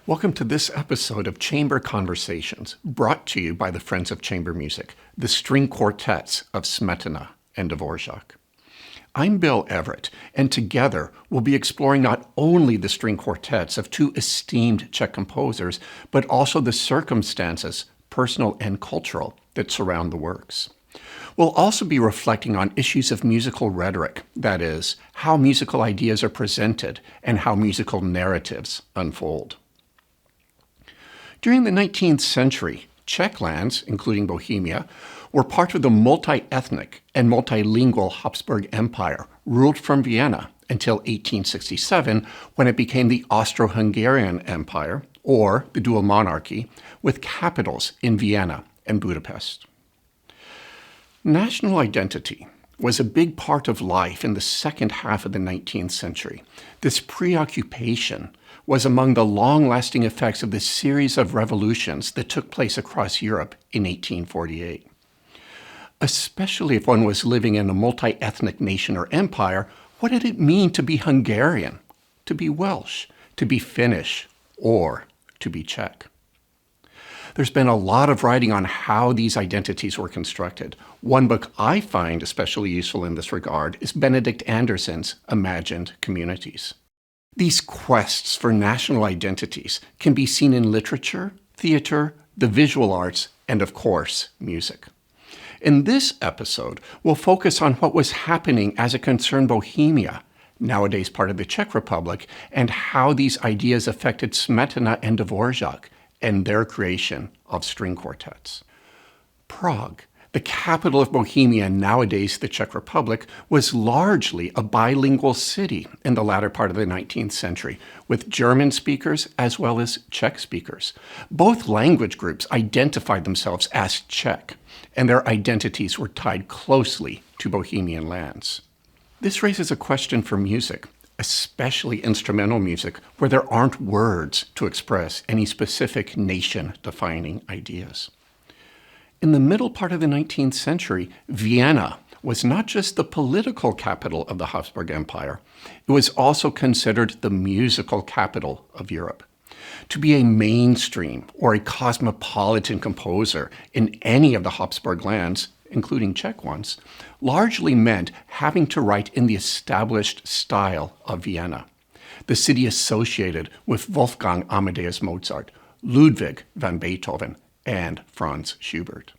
Welcome to this episode of Chamber Conversations, brought to you by the Friends of Chamber Music, the string quartets of Smetana and Dvořák. I'm Bill Everett, and together we'll be exploring not only the string quartets of two esteemed Czech composers, but also the circumstances, personal and cultural, that surround the works. We'll also be reflecting on issues of musical rhetoric, that is, how musical ideas are presented and how musical narratives unfold. During the 19th century, Czech lands, including Bohemia, were part of the multi-ethnic and multilingual Habsburg Empire, ruled from Vienna until 1867, when it became the Austro-Hungarian Empire, or the dual monarchy, with capitals in Vienna and Budapest. National identity was a big part of life in the second half of the 19th century. This preoccupation was among the long-lasting effects of the series of revolutions that took place across Europe in 1848. Especially if one was living in a multi-ethnic nation or empire, what did it mean to be Hungarian, to be Welsh, to be Finnish, or to be Czech? There's been a lot of writing on how these identities were constructed. One book I find especially useful in this regard is Benedict Anderson's Imagined Communities. These quests for national identities can be seen in literature, theater, the visual arts, and of course, music. In this episode, we'll focus on what was happening as it concerned Bohemia, nowadays part of the Czech Republic, and how these ideas affected Smetana and Dvořák and their creation of string quartets. Prague, the capital of Bohemia, nowadays the Czech Republic, was largely a bilingual city in the latter part of the 19th century, with German speakers as well as Czech speakers. Both language groups identified themselves as Czech, and their identities were tied closely to Bohemian lands. This raises a question for music, especially instrumental music, where there aren't words to express any specific nation-defining ideas. In the middle part of the 19th century, Vienna was not just the political capital of the Habsburg Empire, it was also considered the musical capital of Europe. To be a mainstream or a cosmopolitan composer in any of the Habsburg lands, including Czech ones, largely meant having to write in the established style of Vienna, the city associated with Wolfgang Amadeus Mozart, Ludwig van Beethoven, and Franz Schubert.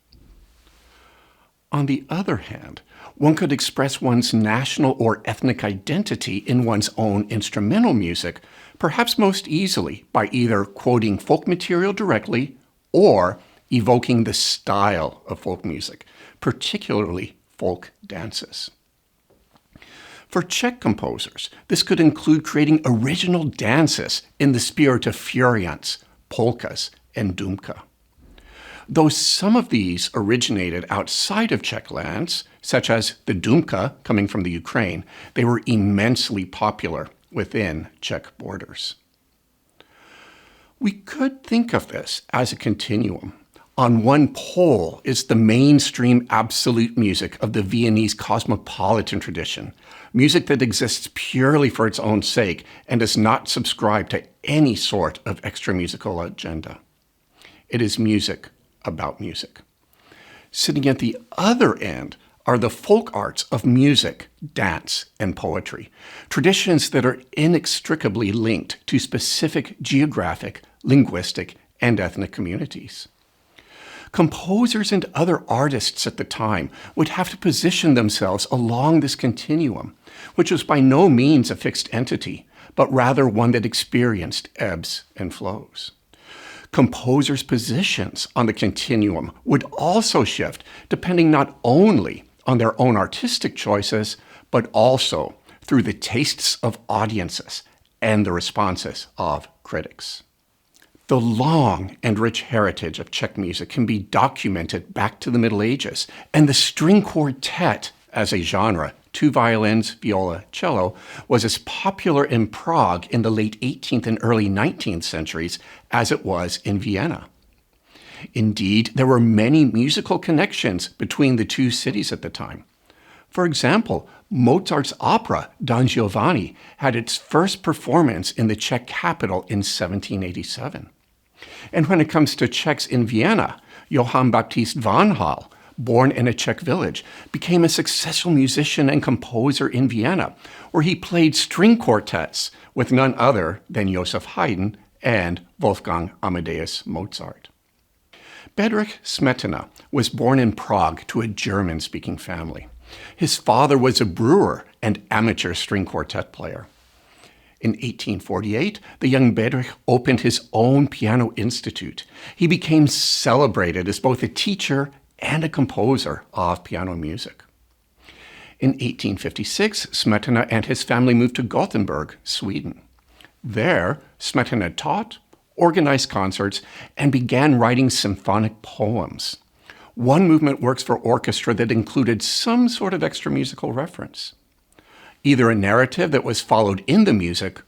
On the other hand, one could express one's national or ethnic identity in one's own instrumental music, perhaps most easily by either quoting folk material directly or evoking the style of folk music, particularly folk dances. For Czech composers, this could include creating original dances in the spirit of furiants, polkas, and dumka. Though some of these originated outside of Czech lands, such as the dumka coming from the Ukraine, they were immensely popular within Czech borders. We could think of this as a continuum. On one pole is the mainstream absolute music of the Viennese cosmopolitan tradition, music that exists purely for its own sake and does not subscribe to any sort of extra musical agenda. It is music about music. Sitting at the other end are the folk arts of music, dance, and poetry, traditions that are inextricably linked to specific geographic, linguistic, and ethnic communities. Composers and other artists at the time would have to position themselves along this continuum, which was by no means a fixed entity, but rather one that experienced ebbs and flows. Composers' positions on the continuum would also shift depending not only on their own artistic choices, but also through the tastes of audiences and the responses of critics. The long and rich heritage of Czech music can be documented back to the Middle Ages, and the string quartet as a genre, two violins, viola, cello, was as popular in Prague in the late 18th and early 19th centuries as it was in Vienna. Indeed, there were many musical connections between the two cities at the time. For example, Mozart's opera Don Giovanni had its first performance in the Czech capital in 1787. And when it comes to Czechs in Vienna, Johann Baptist van Hal, born in a Czech village, became a successful musician and composer in Vienna, where he played string quartets with none other than Joseph Haydn and Wolfgang Amadeus Mozart. Bedřich Smetana was born in Prague to a German-speaking family. His father was a brewer and amateur string quartet player. In 1848, the young Bedřich opened his own piano institute. He became celebrated as both a teacher and a composer of piano music. In 1856, Smetana and his family moved to Gothenburg, Sweden. There, Smetana taught, organized concerts, and began writing symphonic poems. One movement works for orchestra that included some sort of extra musical reference, either a narrative that was followed in the music,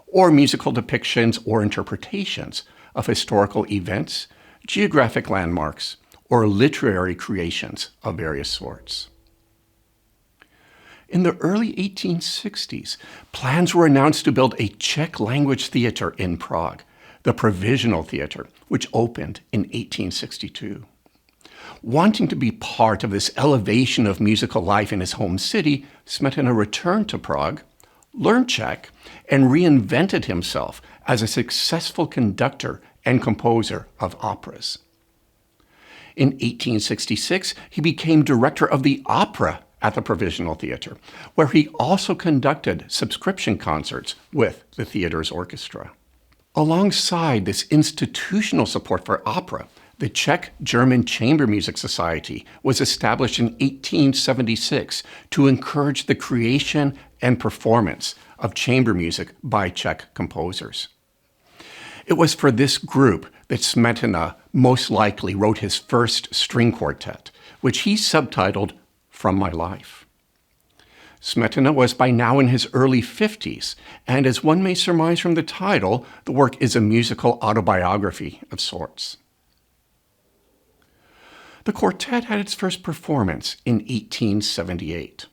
or musical depictions or interpretations of historical events, geographic landmarks, or literary creations of various sorts. In the early 1860s, plans were announced to build a Czech-language theater in Prague, the Provisional Theater, which opened in 1862. Wanting to be part of this elevation of musical life in his home city, Smetana returned to Prague, learned Czech, and reinvented himself as a successful conductor and composer of operas. In 1866, he became director of the opera at the Provisional Theater, where he also conducted subscription concerts with the theater's orchestra. Alongside this institutional support for opera, the Czech-German Chamber Music Society was established in 1876 to encourage the creation and performance of chamber music by Czech composers. It was for this group that Smetana most likely wrote his first string quartet, which he subtitled From My Life. Smetana was by now in his early 50s, and as one may surmise from the title, the work is a musical autobiography of sorts. The quartet had its first performance in 1878.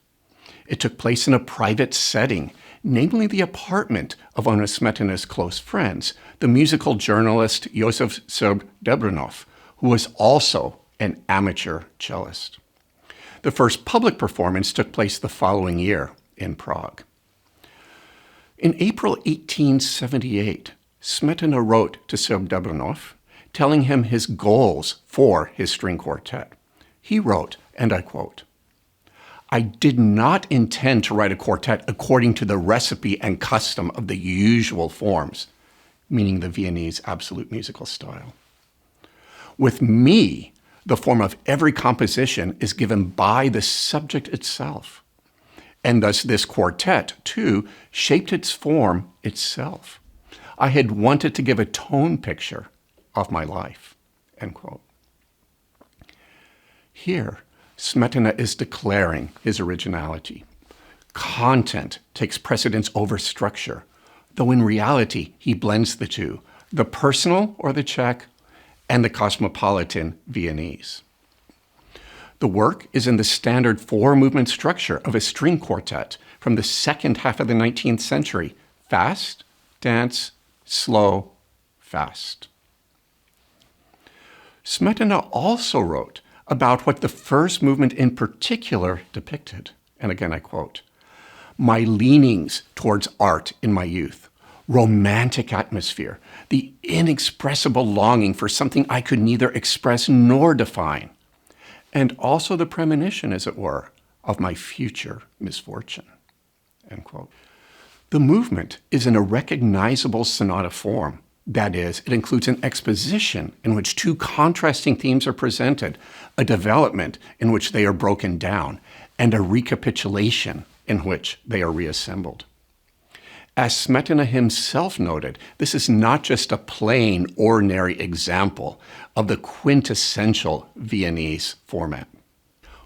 It took place in a private setting, namely the apartment of one of Smetana's close friends, the musical journalist Josef Srb-Debranov, who was also an amateur cellist. The first public performance took place the following year in Prague. In April 1878, Smetana wrote to Srb-Debranov, telling him his goals for his string quartet. He wrote, and I quote, "I did not intend to write a quartet according to the recipe and custom of the usual forms," meaning the Viennese absolute musical style. "With me, the form of every composition is given by the subject itself. And thus this quartet, too, shaped its form itself. I had wanted to give a tone picture of my life," end quote. Here, Smetana is declaring his originality. Content takes precedence over structure, though in reality he blends the two, the personal or the Czech, and the cosmopolitan Viennese. The work is in the standard four-movement structure of a string quartet from the second half of the 19th century, fast, dance, slow, fast. Smetana also wrote about what the first movement in particular depicted, and again I quote, "My leanings towards art in my youth, romantic atmosphere, the inexpressible longing for something I could neither express nor define, and also the premonition, as it were, of my future misfortune," end quote. The movement is in a recognizable sonata form. That is, it includes an exposition in which two contrasting themes are presented, a development in which they are broken down, and a recapitulation in which they are reassembled. As Smetana himself noted, this is not just a plain, ordinary example of the quintessential Viennese format.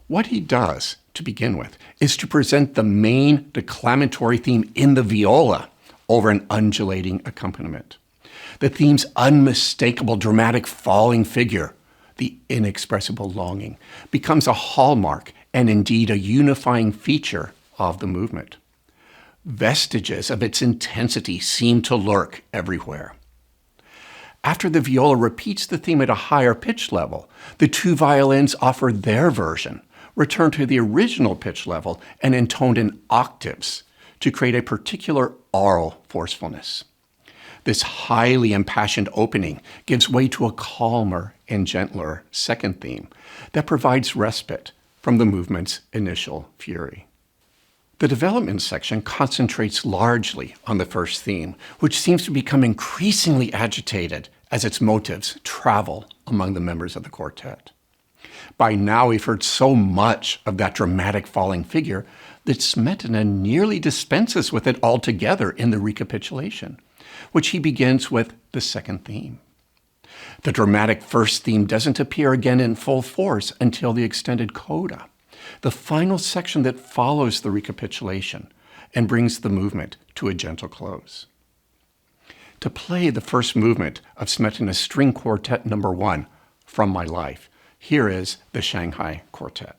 What he does, to begin with, is to present the main declamatory theme in the viola over an undulating accompaniment. The theme's unmistakable dramatic falling figure, the inexpressible longing, becomes a hallmark and indeed a unifying feature of the movement. Vestiges of its intensity seem to lurk everywhere. After the viola repeats the theme at a higher pitch level, the two violins offer their version, returned to the original pitch level and intoned in octaves to create a particular aural forcefulness. This highly impassioned opening gives way to a calmer and gentler second theme that provides respite from the movement's initial fury. The development section concentrates largely on the first theme, which seems to become increasingly agitated as its motives travel among the members of the quartet. By now, we've heard so much of that dramatic falling figure that Smetana nearly dispenses with it altogether in the recapitulation, which he begins with the second theme. The dramatic first theme doesn't appear again in full force until the extended coda, the final section that follows the recapitulation and brings the movement to a gentle close. To play the first movement of Smetana String Quartet No. 1, From My Life, here is the Shanghai Quartet.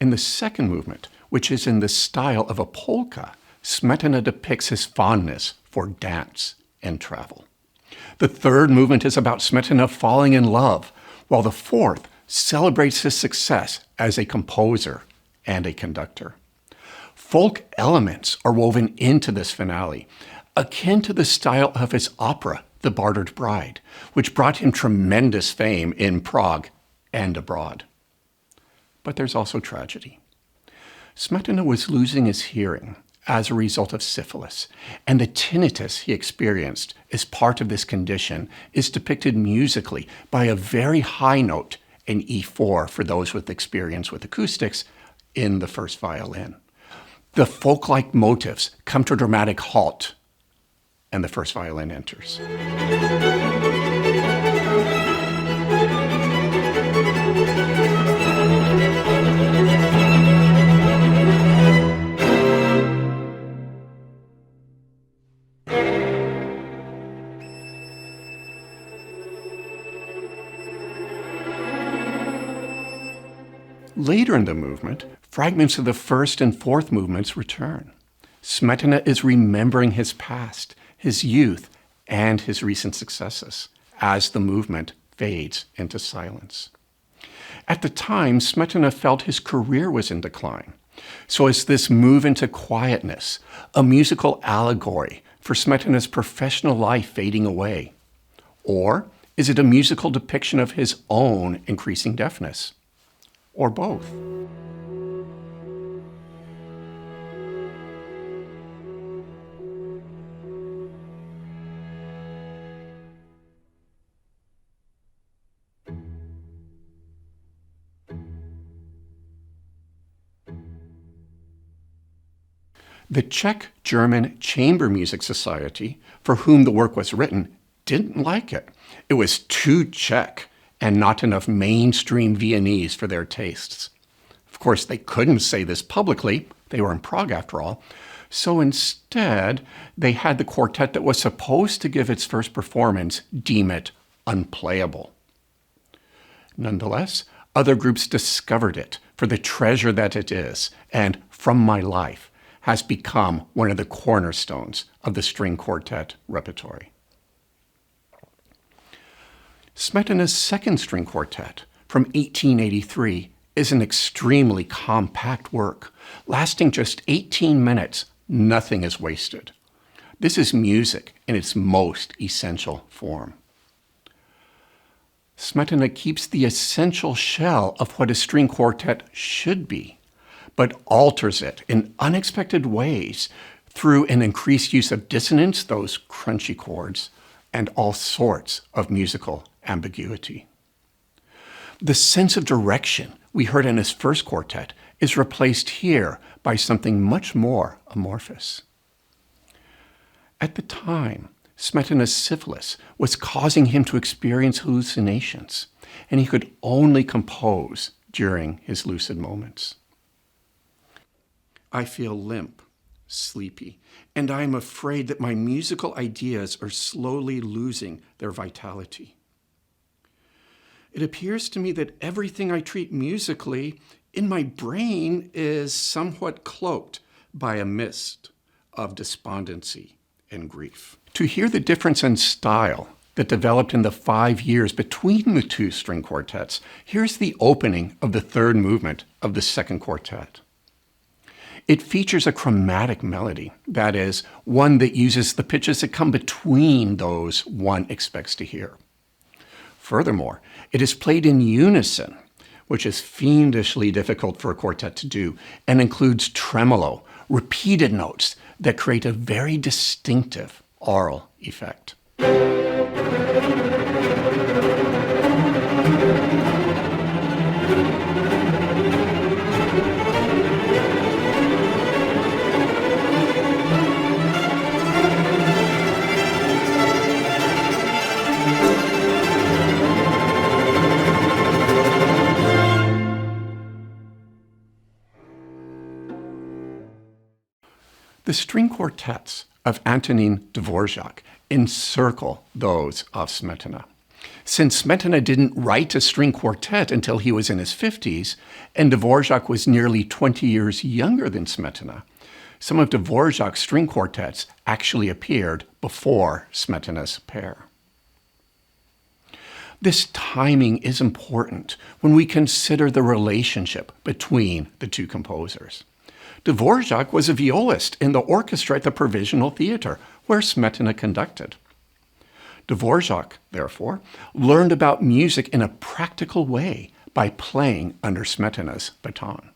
In the second movement, which is in the style of a polka, Smetana depicts his fondness for dance and travel. The third movement is about Smetana falling in love, while the fourth celebrates his success as a composer and a conductor. Folk elements are woven into this finale, akin to the style of his opera, The Bartered Bride, which brought him tremendous fame in Prague and abroad. But there's also tragedy. Smetana was losing his hearing as a result of syphilis, and the tinnitus he experienced as part of this condition is depicted musically by a very high note, an E4 for those with experience with acoustics, in the first violin. The folk-like motifs come to a dramatic halt, and the first violin enters. Later in the movement, fragments of the first and fourth movements return. Smetana is remembering his past, his youth, and his recent successes as the movement fades into silence. At the time, Smetana felt his career was in decline. So is this move into quietness a musical allegory for Smetana's professional life fading away? Or is it a musical depiction of his own increasing deafness? Or both? The Czech-German Chamber Music Society, for whom the work was written, didn't like it. It was too Czech and not enough mainstream Viennese for their tastes. Of course, they couldn't say this publicly. They were in Prague, after all. So instead, they had the quartet that was supposed to give its first performance deem it unplayable. Nonetheless, other groups discovered it for the treasure that it is, and From My Life has become one of the cornerstones of the string quartet repertory. Smetana's second string quartet from 1883 is an extremely compact work. Lasting just 18 minutes, nothing is wasted. This is music in its most essential form. Smetana keeps the essential shell of what a string quartet should be, but alters it in unexpected ways through an increased use of dissonance, those crunchy chords, and all sorts of musical ambiguity. The sense of direction we heard in his first quartet is replaced here by something much more amorphous. At the time, Smetana's syphilis was causing him to experience hallucinations, and he could only compose during his lucid moments. I feel limp, sleepy, and I am afraid that my musical ideas are slowly losing their vitality. It appears to me that everything I treat musically in my brain is somewhat cloaked by a mist of despondency and grief. To hear the difference in style that developed in the 5 years between the two string quartets, here's the opening of the third movement of the second quartet. It features a chromatic melody, that is, one that uses the pitches that come between those one expects to hear. Furthermore, it is played in unison, which is fiendishly difficult for a quartet to do, and includes tremolo, repeated notes that create a very distinctive aural effect. The string quartets of Antonín Dvořák encircle those of Smetana. Since Smetana didn't write a string quartet until he was in his 50s, and Dvořák was nearly 20 years younger than Smetana, some of Dvořák's string quartets actually appeared before Smetana's pair. This timing is important when we consider the relationship between the two composers. Dvořák was a violist in the orchestra at the Provisional Theatre, where Smetana conducted. Dvořák, therefore, learned about music in a practical way by playing under Smetana's baton.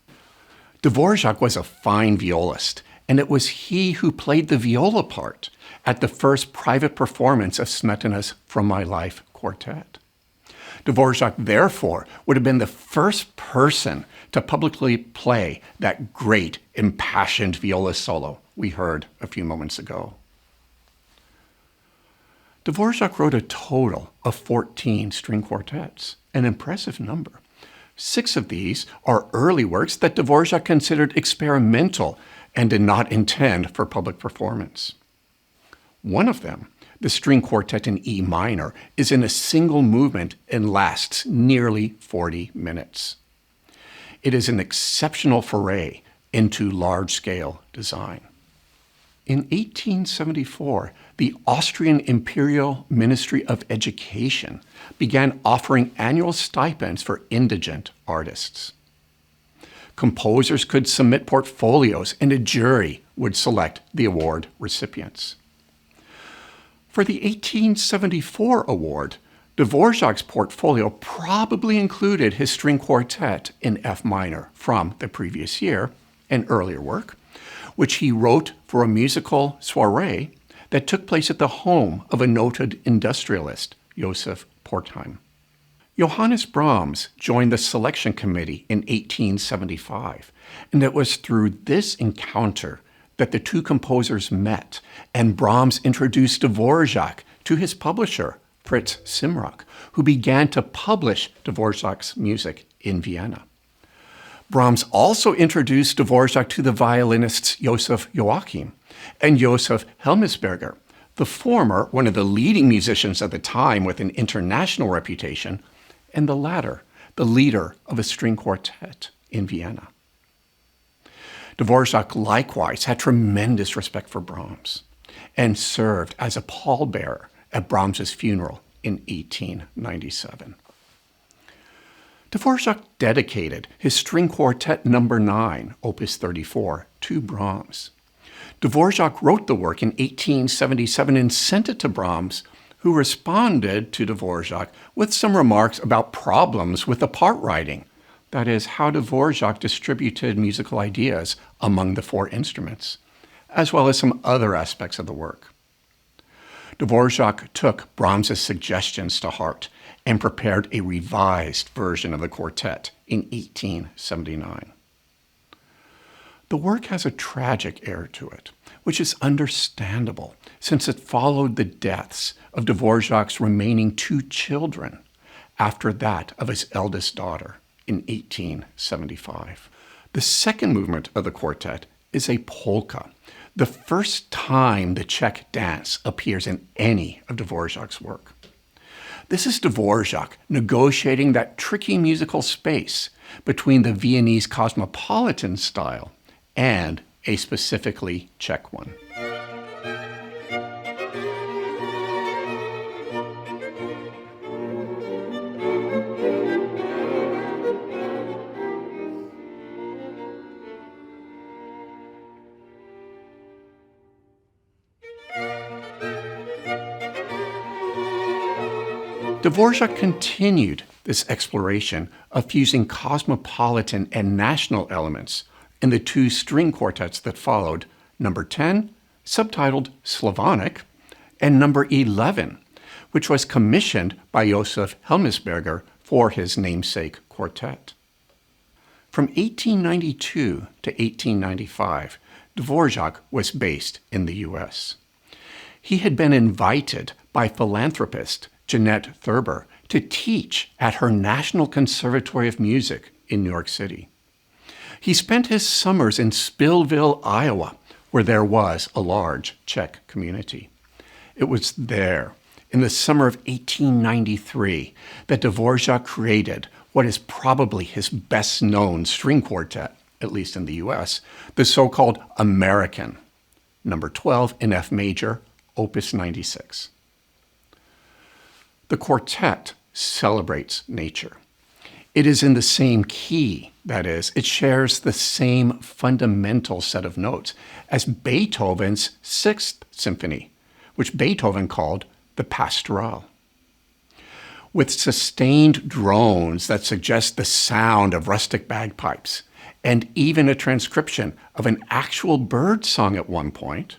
Dvořák was a fine violist, and it was he who played the viola part at the first private performance of Smetana's From My Life quartet. Dvořák, therefore, would have been the first person to publicly play that great impassioned viola solo we heard a few moments ago. Dvořák wrote a total of 14 string quartets, an impressive number. 6 of these are early works that Dvořák considered experimental and did not intend for public performance. One of them, the string quartet in E minor, is in a single movement and lasts nearly 40 minutes. It is an exceptional foray into large-scale design. In 1874, the Austrian Imperial Ministry of Education began offering annual stipends for indigent artists. Composers could submit portfolios, and a jury would select the award recipients. For the 1874 award, Dvořák's portfolio probably included his string quartet in F minor from the previous year, an earlier work, which he wrote for a musical soirée that took place at the home of a noted industrialist, Josef Portheim. Johannes Brahms joined the selection committee in 1875, and it was through this encounter that the two composers met, and Brahms introduced Dvořák to his publisher, Fritz Simrock, who began to publish Dvořák's music in Vienna. Brahms also introduced Dvořák to the violinists Josef Joachim and Josef Helmsberger, the former one of the leading musicians of the time with an international reputation, and the latter the leader of a string quartet in Vienna. Dvořák likewise had tremendous respect for Brahms and served as a pallbearer at Brahms's funeral in 1897. Dvořák dedicated his String Quartet No. 9, Opus 34, to Brahms. Dvořák wrote the work in 1877 and sent it to Brahms, who responded to Dvořák with some remarks about problems with the part writing, that is, how Dvořák distributed musical ideas among the four instruments, as well as some other aspects of the work. Dvořák took Brahms's suggestions to heart and prepared a revised version of the quartet in 1879. The work has a tragic air to it, which is understandable since it followed the deaths of Dvořák's remaining two children after that of his eldest daughter in 1875. The second movement of the quartet is a polka, the first time the Czech dance appears in any of Dvořák's work. This is Dvořák negotiating that tricky musical space between the Viennese cosmopolitan style and a specifically Czech one. Dvořák continued this exploration of fusing cosmopolitan and national elements in the two string quartets that followed, number 10, subtitled Slavonic, and number 11, which was commissioned by Josef Helmsberger for his namesake quartet. From 1892 to 1895, Dvořák was based in the U.S. He had been invited by philanthropist Jeanette Thurber to teach at her National Conservatory of Music in New York City. He spent his summers in Spillville, Iowa, where there was a large Czech community. It was there, in the summer of 1893, that Dvořák created what is probably his best-known string quartet, at least in the U.S., the so-called American, number 12 in F major, Opus 96. The quartet celebrates nature. It is in the same key, that is, it shares the same fundamental set of notes as Beethoven's Sixth Symphony, which Beethoven called the Pastoral. With sustained drones that suggest the sound of rustic bagpipes, and even a transcription of an actual bird song at one point,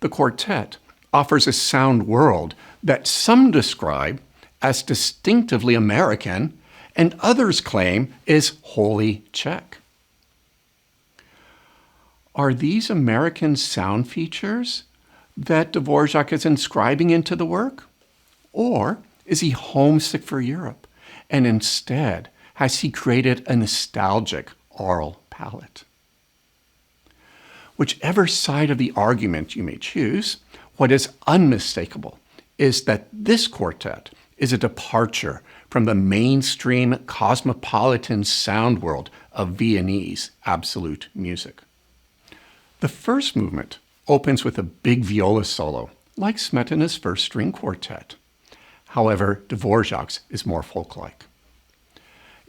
the quartet offers a sound world that some describe as distinctively American and others claim is wholly Czech. Are these American sound features that Dvořák is inscribing into the work? Or is he homesick for Europe and instead has he created a nostalgic aural palette? Whichever side of the argument you may choose, what is unmistakable is that this quartet is a departure from the mainstream cosmopolitan sound world of Viennese absolute music. The first movement opens with a big viola solo, like Smetana's first string quartet. However, Dvořák's is more folk-like.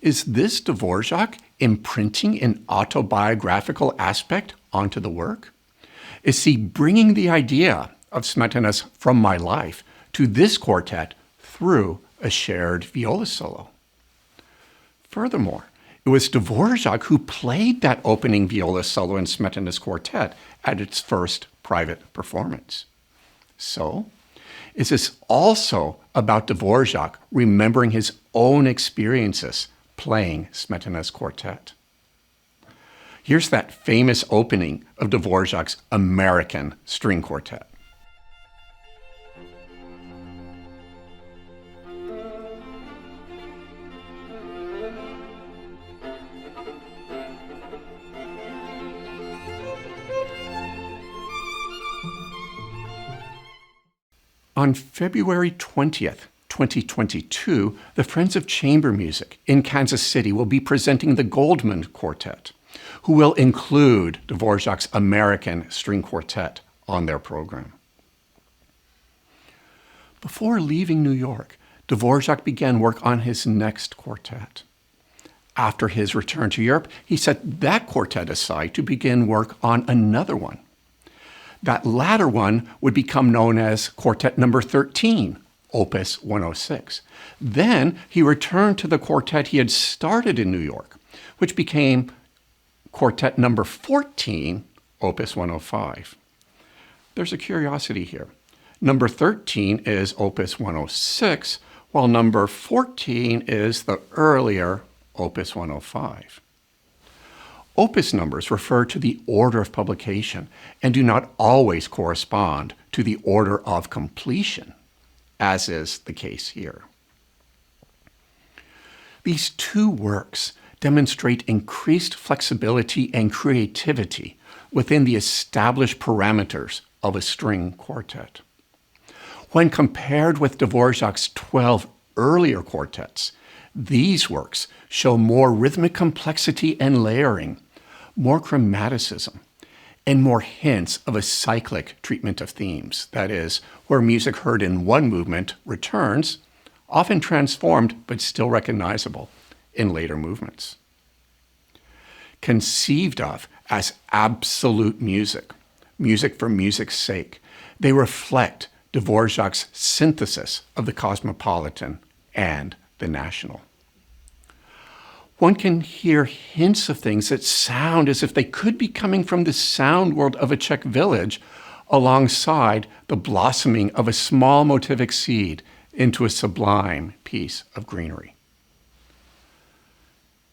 Is this Dvořák imprinting an autobiographical aspect onto the work? Is he bringing the idea of Smetana's From My Life to this quartet through a shared viola solo? Furthermore, it was Dvořák who played that opening viola solo in Smetana's quartet at its first private performance. So, is this also about Dvořák remembering his own experiences playing Smetana's quartet? Here's that famous opening of Dvořák's American string quartet. On February 20th, 2022, the Friends of Chamber Music in Kansas City will be presenting the Goldman Quartet, who will include Dvořák's American String Quartet on their program. Before leaving New York, Dvořák began work on his next quartet. After his return to Europe, he set that quartet aside to begin work on another one. That latter one would become known as Quartet No. 13, Opus 106. Then he returned to the quartet he had started in New York, which became Quartet No. 14, Opus 105. There's a curiosity here. Number 13 is Opus 106, while number 14 is the earlier Opus 105. Opus numbers refer to the order of publication and do not always correspond to the order of completion, as is the case here. These two works demonstrate increased flexibility and creativity within the established parameters of a string quartet. When compared with Dvořák's 12 earlier quartets, these works show more rhythmic complexity and layering, more chromaticism, and more hints of a cyclic treatment of themes, that is, where music heard in one movement returns, often transformed but still recognizable, in later movements. Conceived of as absolute music, music for music's sake, they reflect Dvořák's synthesis of the cosmopolitan and the national. One can hear hints of things that sound as if they could be coming from the sound world of a Czech village alongside the blossoming of a small motivic seed into a sublime piece of greenery.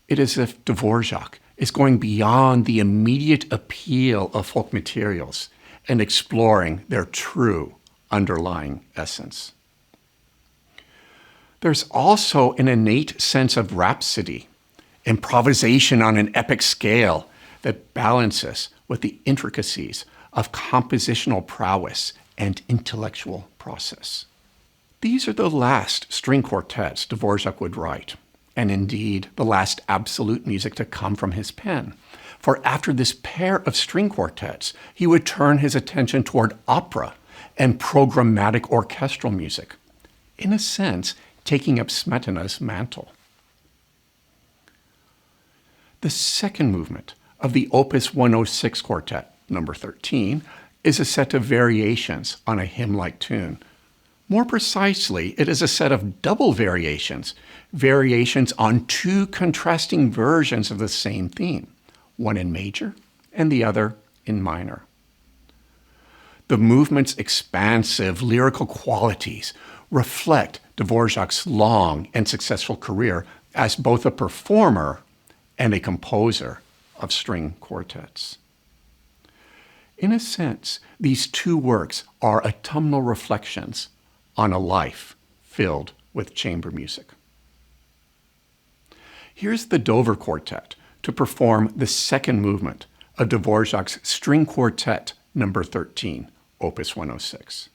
It is as if Dvořák is going beyond the immediate appeal of folk materials and exploring their true underlying essence. There's also an innate sense of rhapsody, improvisation on an epic scale that balances with the intricacies of compositional prowess and intellectual process. These are the last string quartets Dvořák would write, and indeed the last absolute music to come from his pen. For after this pair of string quartets, he would turn his attention toward opera and programmatic orchestral music, in a sense, taking up Smetana's mantle. The second movement of the Opus 106 Quartet, number 13, is a set of variations on a hymn-like tune. More precisely, it is a set of double variations, variations on two contrasting versions of the same theme, one in major and the other in minor. The movement's expansive lyrical qualities reflect Dvořák's long and successful career as both a performer and a composer of string quartets. In a sense, these two works are autumnal reflections on a life filled with chamber music. Here's the Dover Quartet to perform the second movement of Dvořák's String Quartet number 13, Opus 106.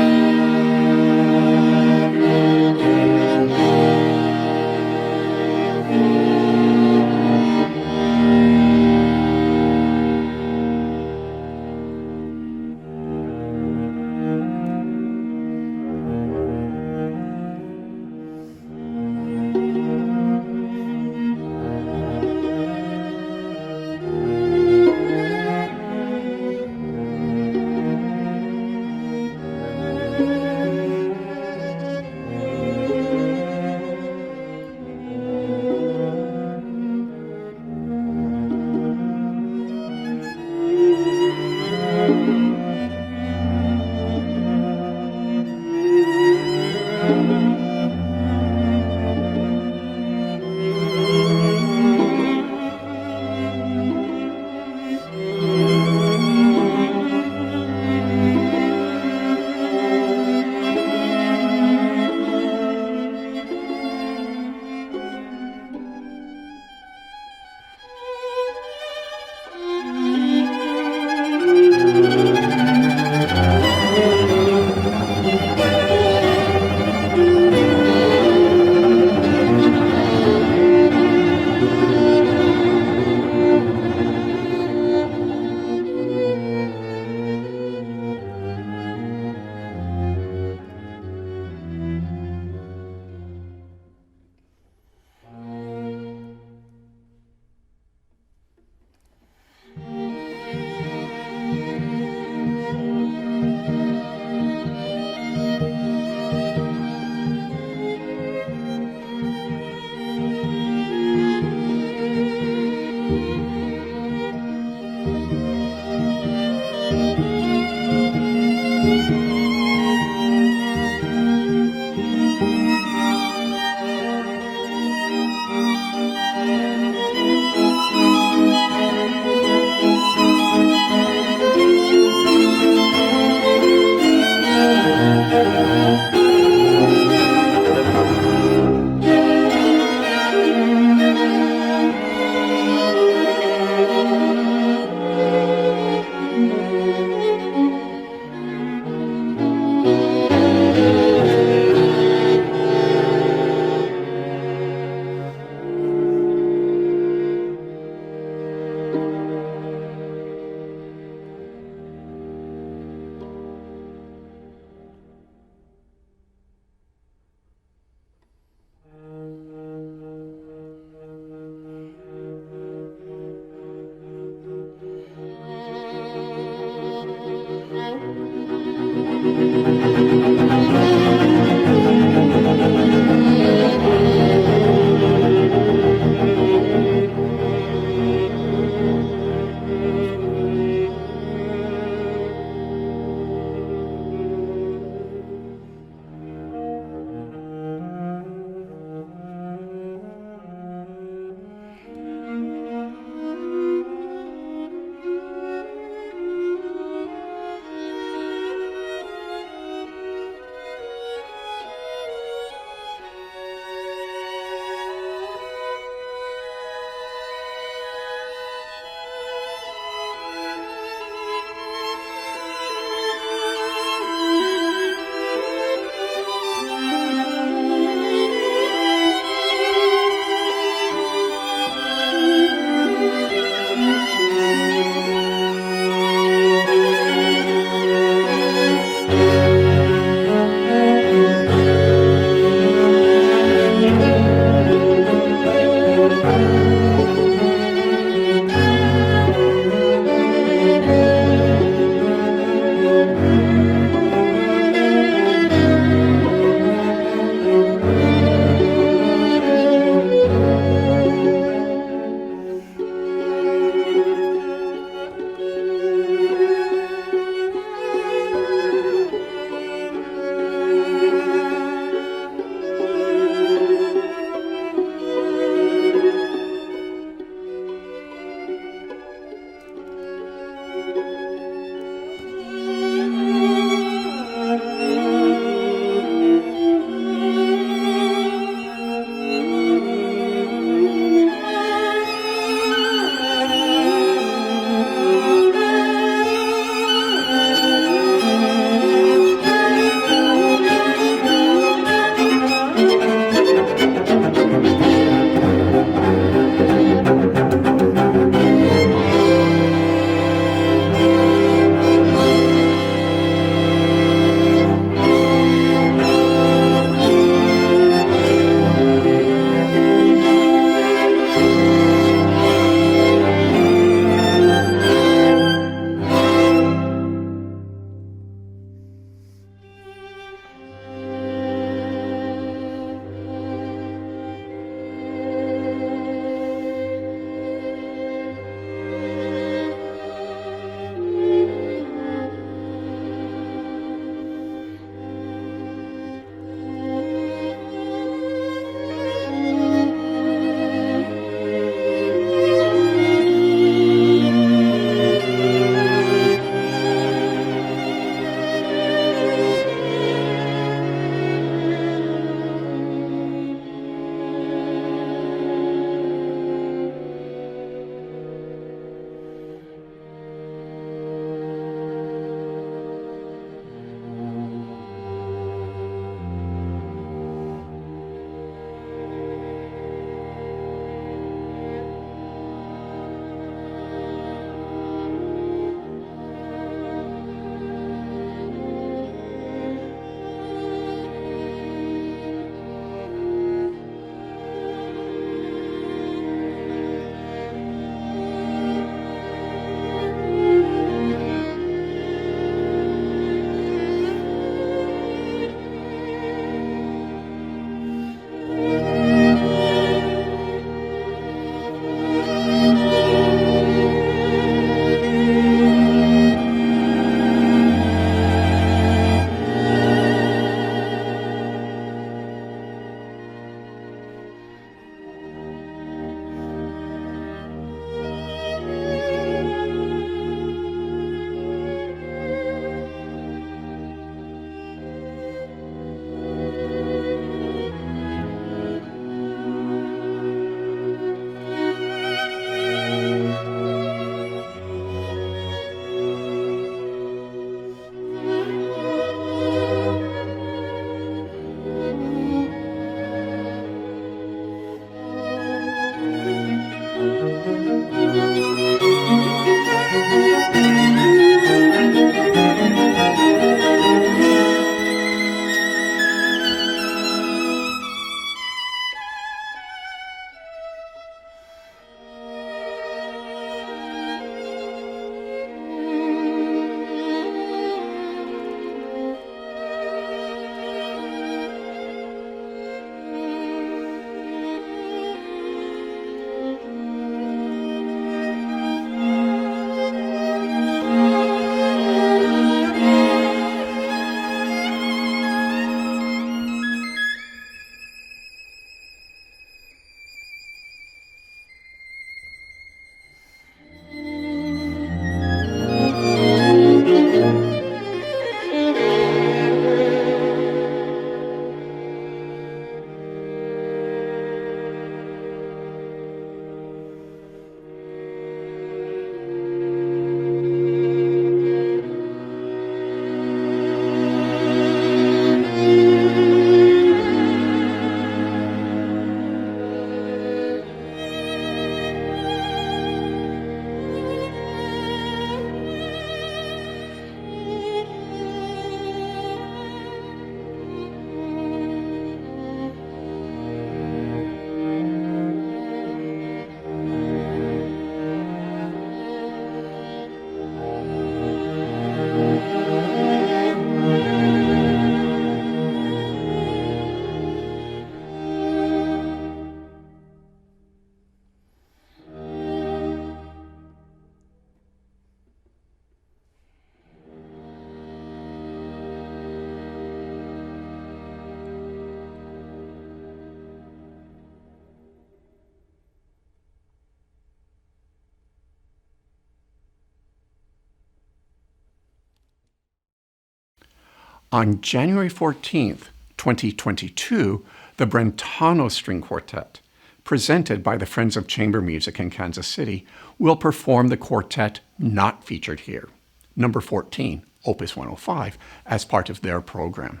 On January 14th, 2022, the Smetana String Quartet, presented by the Friends of Chamber Music in Kansas City, will perform the quartet not featured here, number 14, Opus 105, as part of their program.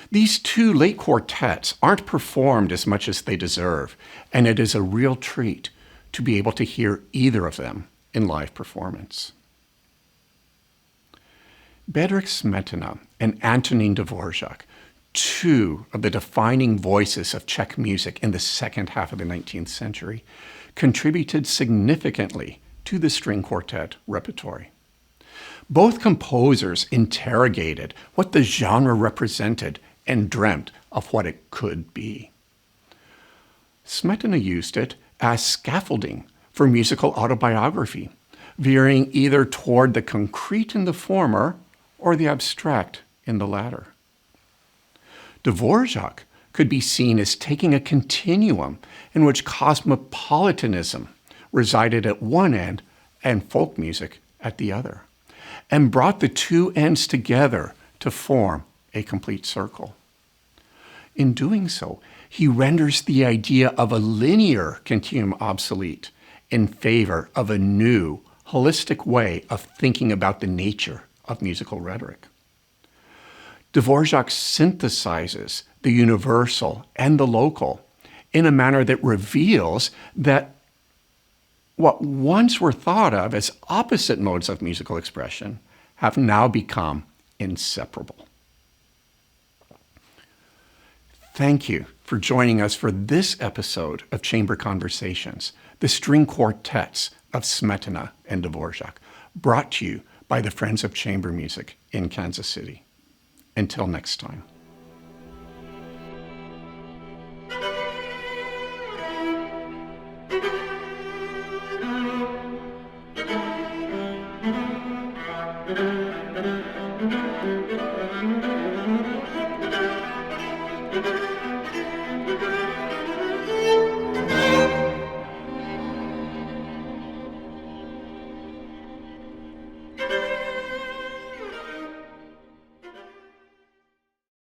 These two late quartets aren't performed as much as they deserve, and it is a real treat to be able to hear either of them in live performance. Bedřich Smetana and Antonín Dvořák, two of the defining voices of Czech music in the second half of the 19th century, contributed significantly to the string quartet repertory. Both composers interrogated what the genre represented and dreamt of what it could be. Smetana used it as scaffolding for musical autobiography, veering either toward the concrete in the former or the abstract in the latter. Dvořák could be seen as taking a continuum in which cosmopolitanism resided at one end and folk music at the other, and brought the two ends together to form a complete circle. In doing so, he renders the idea of a linear continuum obsolete in favor of a new, holistic way of thinking about the nature of musical rhetoric. Dvořák synthesizes the universal and the local in a manner that reveals that what once were thought of as opposite modes of musical expression have now become inseparable. Thank you for joining us for this episode of Chamber Conversations, the string quartets of Smetana and Dvořák, brought to you by the Friends of Chamber Music in Kansas City. Until next time.